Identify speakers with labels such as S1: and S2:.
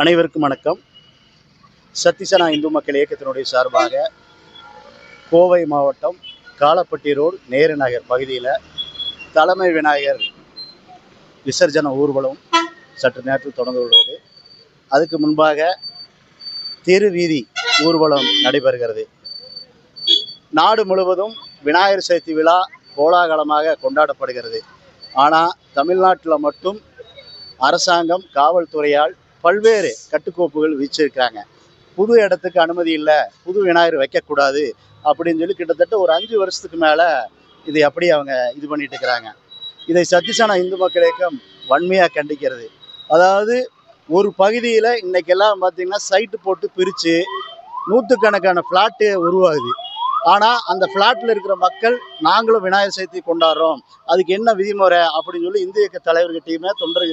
S1: அனைவருக்கும் வணக்கம். சத்திசனா இந்து மக்கள் இயக்கத்தினுடைய சார்பாக கோவை மாவட்டம் காலப்பட்டி ரோடு நேரு நகர் பகுதியில் தலைமை விநாயகர் விசர்ஜன ஊர்வலம் சற்று நேரத்தில் தொடங்க உள்ளது. அதுக்கு முன்பாக திருவீதி ஊர்வலம் நடைபெறுகிறது. நாடு முழுவதும் விநாயகர் சதுர்த்தி விழா கோலாகலமாக கொண்டாடப்படுகிறது. ஆனால் தமிழ்நாட்டில் மட்டும் அரசாங்கம் காவல்துறையால் பல்வேறு கட்டுக்கோப்புகள் விதிச்சிருக்காங்க. புது இடத்துக்கு அனுமதி இல்லை, புது விநாயகர் வைக்கக்கூடாது அப்படின்னு சொல்லி கிட்டத்தட்ட ஒரு 5 வருஷத்துக்கு மேலே இதை அப்படி அவங்க இது பண்ணிட்டு இருக்கிறாங்க. இதை சத்திசனா இந்து மக்கள் இயக்கம் வன்மையாக கண்டிக்கிறது. அதாவது ஒரு பகுதியில் இன்னைக்கெல்லாம் பார்த்தீங்கன்னா சைட்டு போட்டு பிரித்து நூற்றுக்கணக்கான ஃப்ளாட்டு உருவாகுது. ஆனால் அந்த ஃப்ளாட்டில் இருக்கிற மக்கள் நாங்களும் விநாயகர் சதுர்த்தி கொண்டாடுறோம், அதுக்கு என்ன விதிமுறை அப்படின்னு சொல்லி இந்து இயக்க தலைவர்கிட்டையுமே தொண்டர்கள்